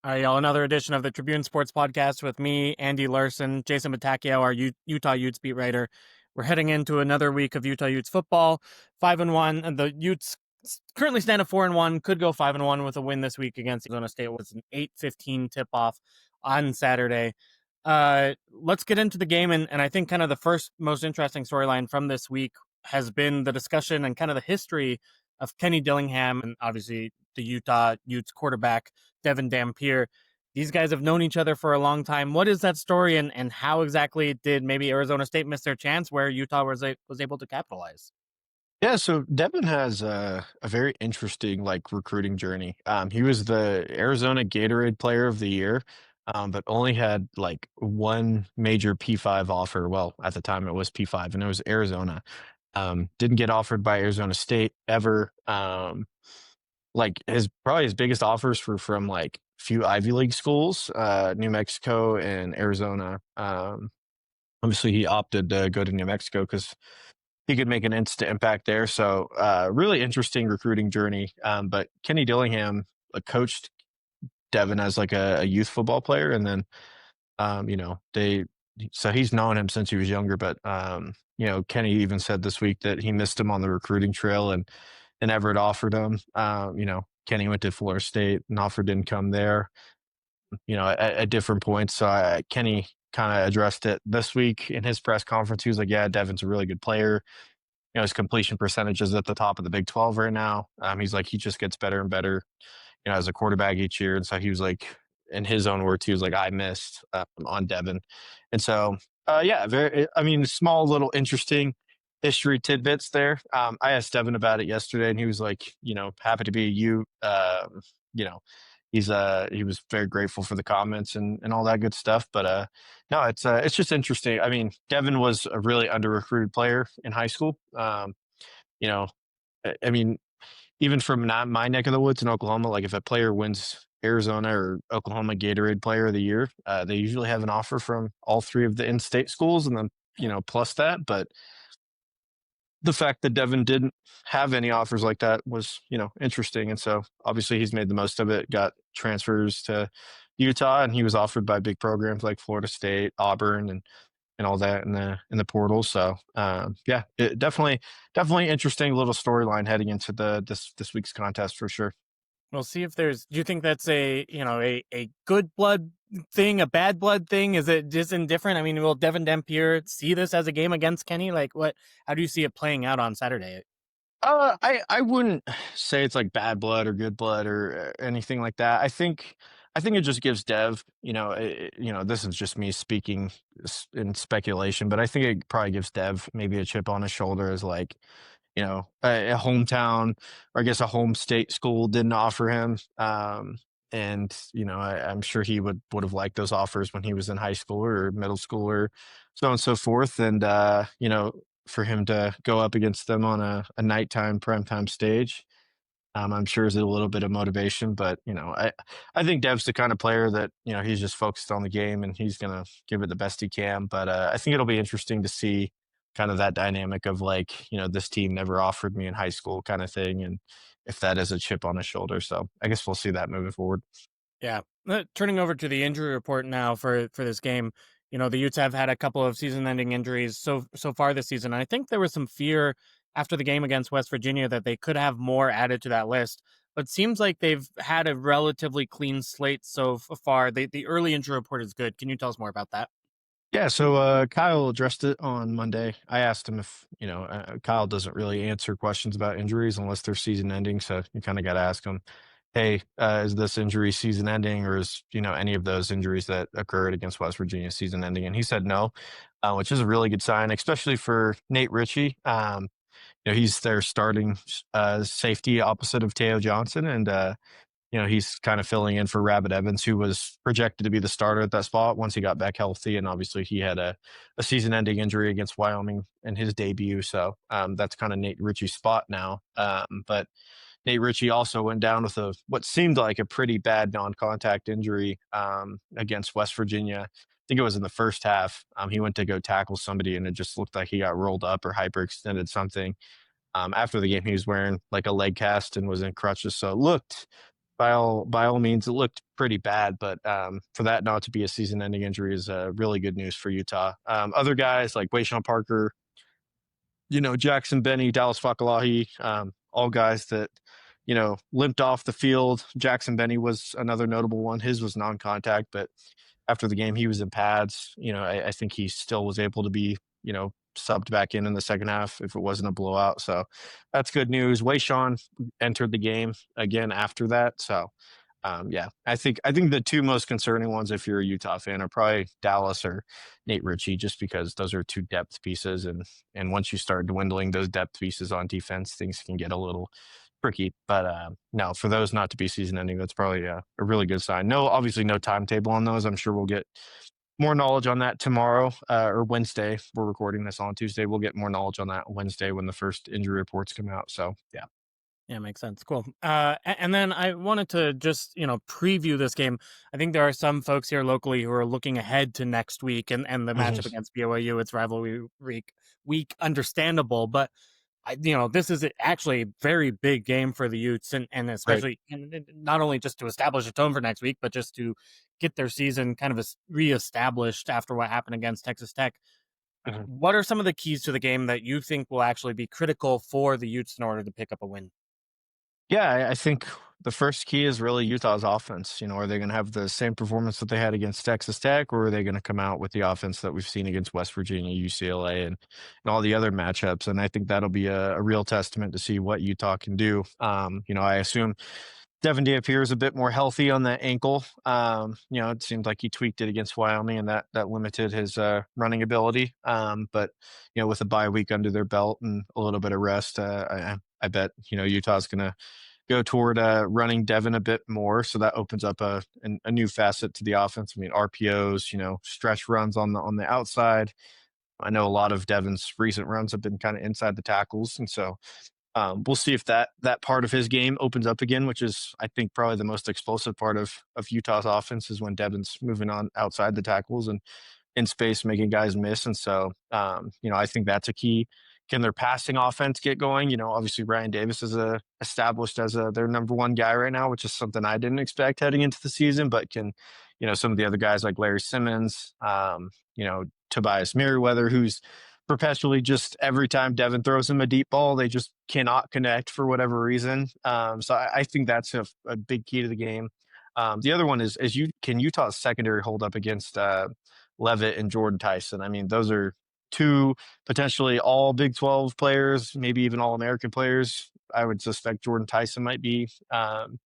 All right, y'all. Another edition of the Tribune Sports Podcast with me, Andy Larson, Jason Batacchio, our Utah Utes beat writer. We're heading into another week of Utah Utes football. 5-1, and the Utes currently stand at 4-1. Could go 5-1 with a win this week against Arizona State. It was an 8:15 tip-off on Saturday. Let's get into the game, and I think kind of the first most interesting storyline from this week has been the discussion and kind of the history of Kenny Dillingham and obviously the Utah Utes quarterback Devin Dampier. These guys have known each other for a long time. What is that story, and how exactly did maybe Arizona State miss their chance where Utah was able to capitalize? Yeah, so Devin has a very interesting recruiting journey. He was the Arizona Gatorade Player of the Year, but only had one major P5 offer. Well, at the time it was P5, and it was Arizona. Didn't get offered by Arizona State ever. His biggest offers were from few Ivy League schools, New Mexico and Arizona. Obviously, he opted to go to New Mexico because he could make an instant impact there. So really interesting recruiting journey. But Kenny Dillingham coached Devin as a youth football player. And then, so he's known him since he was younger. But, Kenny even said this week that he missed him on the recruiting trail and Everett offered him. Kenny went to Florida State and offer didn't come there, at different points. So Kenny kind of addressed it this week in his press conference. He was like, yeah, Devin's a really good player. His completion percentage is at the top of the Big 12 right now. He's like, he just gets better and better, as a quarterback each year. And so he was like, in his own words, he was like, I missed on Devin. And so, small little interesting history tidbits there. I asked Devin about it yesterday and he was like, happy to be you. You know, he was very grateful for the comments and all that good stuff. But no, it's just interesting. I mean, Devin was a really under recruited player in high school. You know, I mean, even from not my neck of the woods in Oklahoma, like if a player wins Arizona or Oklahoma Gatorade Player of the Year, they usually have an offer from all three of the in-state schools, and then plus that. But the fact that Devin didn't have any offers like that was, interesting. And so obviously he's made the most of it, got transfers to Utah, and he was offered by big programs like Florida State, Auburn, and all that in the portal. So yeah, it definitely interesting little storyline heading into this week's contest for sure. We'll see if there's. Do you think that's a good blood thing, a bad blood thing? Is it just indifferent? I mean, will Devin Dampier see this as a game against Kenny? Like, what? How do you see it playing out on Saturday? I wouldn't say it's like bad blood or good blood or anything like that. I think it just gives Dev, this is just me speaking in speculation, but I think it probably gives Dev maybe a chip on his shoulder as a hometown, or I guess a home state school didn't offer him. And I'm sure he would have liked those offers when he was in high school or middle school or so on and so forth. And for him to go up against them on a nighttime primetime stage, I'm sure is a little bit of motivation. But I think Dev's the kind of player that he's just focused on the game and he's gonna give it the best he can. But I think it'll be interesting to see kind of that dynamic of this team never offered me in high school kind of thing, and if that is a chip on his shoulder. So I guess we'll see that moving forward. Yeah. Turning over to the injury report now for this game. The Utes have had a couple of season-ending injuries so far this season. And I think there was some fear after the game against West Virginia that they could have more added to that list. But it seems like they've had a relatively clean slate so far. The early injury report is good. Can you tell us more about that? Yeah, so Kyle addressed it on Monday. I asked him if, Kyle doesn't really answer questions about injuries unless they're season ending. So you kind of got to ask him, hey, is this injury season ending, or is, any of those injuries that occurred against West Virginia season ending? And he said no, which is a really good sign, especially for Nate Ritchie. He's their starting safety opposite of Teo Johnson. And, he's kind of filling in for Rabbit Evans, who was projected to be the starter at that spot once he got back healthy. And obviously he had a season-ending injury against Wyoming in his debut. So that's kind of Nate Ritchie's spot now. But Nate Ritchie also went down with what seemed like a pretty bad non-contact injury against West Virginia. I think it was in the first half. He went to go tackle somebody, and it just looked like he got rolled up or hyperextended something. After the game, he was wearing like a leg cast and was in crutches. So it looked by all means, it looked pretty bad, but for that not to be a season-ending injury is really good news for Utah. Other guys like Wayshawn Parker, Jackson Benny, Dallas Fakalahi, all guys that, limped off the field. Jackson Benny was another notable one. His was non-contact, but after the game, he was in pads. I think he still was able to be, subbed back in the second half if it wasn't a blowout. So that's good news. Wayshawn entered the game again after that. So yeah, I think the two most concerning ones, if you're a Utah fan, are probably Dallas or Nate Ritchie, just because those are two depth pieces, and once you start dwindling those depth pieces on defense, things can get a little tricky. But no, for those not to be season ending, that's probably a really good sign. No, obviously no timetable on those. I'm sure we'll get more knowledge on that tomorrow or Wednesday. We're recording this on Tuesday. We'll get more knowledge on that Wednesday when the first injury reports come out. So yeah. Yeah, makes sense. Cool. And then I wanted to just, preview this game. I think there are some folks here locally who are looking ahead to next week and the matchup Mhm. against BYU. It's rivalry week, understandable, but this is actually a very big game for the Utes, and Right. especially and not only just to establish a tone for next week, but just to get their season kind of reestablished after what happened against Texas Tech. Mhm. What are some of the keys to the game that you think will actually be critical for the Utes in order to pick up a win? Yeah, I think the first key is really Utah's offense. Are they going to have the same performance that they had against Texas Tech, or are they going to come out with the offense that we've seen against West Virginia, UCLA, and all the other matchups? And I think that'll be a real testament to see what Utah can do. I assume Devin Dampier is a bit more healthy on that ankle. It seemed like he tweaked it against Wyoming, and that limited his running ability. But with a bye week under their belt and a little bit of rest, I bet Utah's going to go toward running Devin a bit more, so that opens up a new facet to the offense. I mean, RPOs, stretch runs on the outside. I know a lot of Devin's recent runs have been kind of inside the tackles, and so we'll see if that part of his game opens up again, which is, I think, probably the most explosive part of Utah's offense is when Devin's moving on outside the tackles and in space, making guys miss. And so, I think that's a key. Can their passing offense get going? Obviously Ryan Davis is established as their number one guy right now, which is something I didn't expect heading into the season. But can some of the other guys like Larry Simmons, Tobias Merriweather, who's perpetually just every time Devin throws him a deep ball, they just cannot connect for whatever reason. So I think that's a big key to the game. The other one is can Utah's secondary hold up against Levitt and Jordan Tyson? I mean, those are two potentially all Big 12 players, maybe even all American players. I would suspect Jordan Tyson might be. And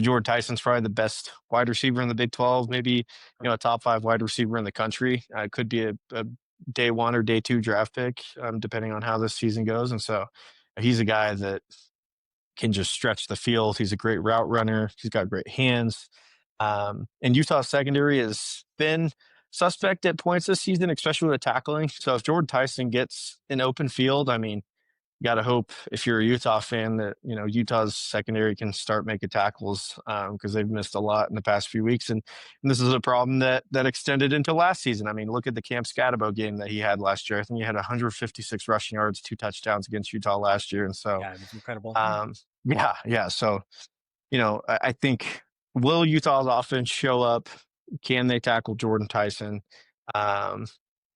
Jordan Tyson's probably the best wide receiver in the Big 12, maybe a top 5 wide receiver in the country. Could be a day 1 or day 2 draft pick, depending on how this season goes. And so he's a guy that can just stretch the field. He's a great route runner. He's got great hands. And Utah's secondary has been suspect at points this season, especially with the tackling. So if Jordan Tyson gets an open field, I mean, you got to hope if you're a Utah fan that Utah's secondary can start making tackles because they've missed a lot in the past few weeks, and this is a problem that extended into last season. I mean, look at the Camp Scatabo game that he had last year. I think he had 156 rushing yards, 2 touchdowns against Utah last year, and so Yeah, it was incredible. yeah. So I think, will Utah's offense show up? Can they tackle Jordan Tyson? Um,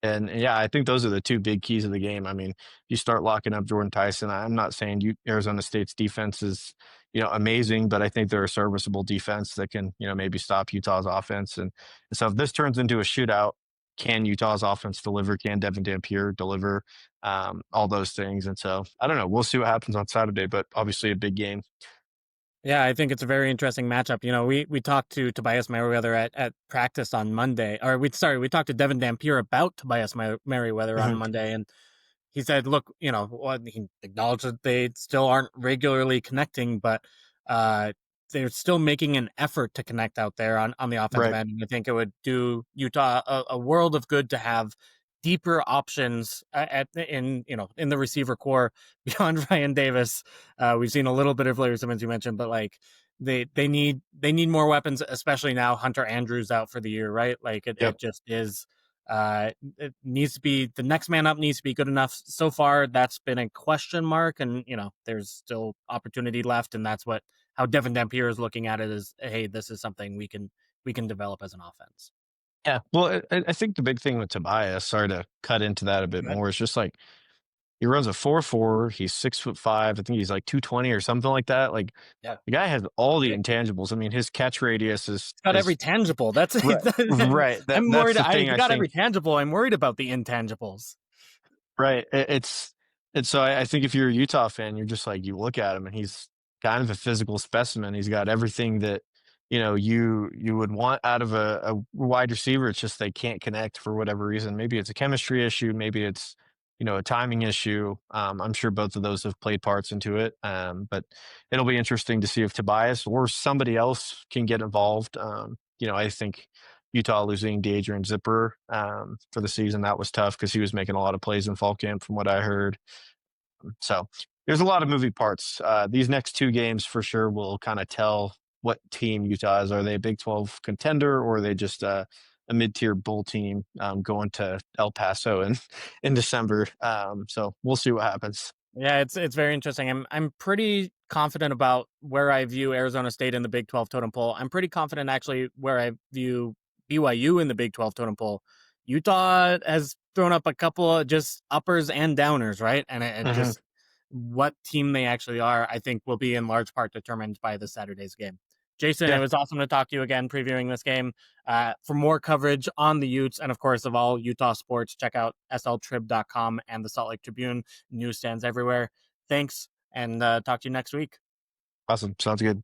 and yeah, I think those are the two big keys of the game. I mean, you start locking up Jordan Tyson. I'm not saying Arizona State's defense is, amazing, but I think they're a serviceable defense that can, maybe stop Utah's offense. And so if this turns into a shootout, can Utah's offense deliver? Can Devin Dampier deliver? All those things. And so I don't know. We'll see what happens on Saturday, but obviously a big game. Yeah, I think it's a very interesting matchup. We talked to Tobias Merriweather at practice on Monday, or we talked to Devin Dampier about Tobias Merriweather on Mhm. Monday, and he said, "Look, he acknowledged that they still aren't regularly connecting, but they're still making an effort to connect out there on the offensive Right. end. And I think it would do Utah a world of good to have deeper options in the receiver core beyond Ryan Davis. We've seen a little bit of Larry Simmons, you mentioned, but like they need more weapons, especially now Hunter Andrews out for the year, right? Like it Yep. just is. It needs to be the next man up needs to be good enough. So far, that's been a question mark, and there's still opportunity left, and that's what how Devin Dampier is looking at it as, hey, this is something we can develop as an offense. Yeah. Well, I think the big thing with Tobias, sorry to cut into that a bit Good. more, is just like he runs a 4.4. He's 6'5". I think he's like 220 or something like that. Like Yeah. the guy has all the Big. intangibles. I mean, his catch radius He's got is every tangible. That's right. Right. I'm That's worried. the thing. He's I got every think. tangible. I'm worried about the intangibles. Right. It's and so I think if you're a Utah fan, you're just like you look at him and he's kind of a physical specimen. He's got everything that you would want out of a wide receiver. It's just they can't connect for whatever reason. Maybe it's a chemistry issue. Maybe it's a timing issue. I'm sure both of those have played parts into it. But it'll be interesting to see if Tobias or somebody else can get involved. I think Utah losing Adrian Zipper for the season, that was tough because he was making a lot of plays in fall camp from what I heard. So there's a lot of moving parts. These next two games for sure will kind of tell what team Utah is. Are they a Big 12 contender or are they just a mid-tier bowl team going to El Paso in December? So we'll see what happens. Yeah, it's very interesting. I'm pretty confident about where I view Arizona State in the Big 12 totem pole. I'm pretty confident actually where I view BYU in the Big 12 totem pole. Utah has thrown up a couple of just uppers and downers, right? And it Mhm. just what team they actually are, I think, will be in large part determined by the Saturday's game. Jason, it Yeah, was awesome to talk to you again previewing this game. For more coverage on the Utes and, of course, of all Utah sports, check out sltrib.com and the Salt Lake Tribune newsstands everywhere. Thanks, and talk to you next week. awesome. Sounds good.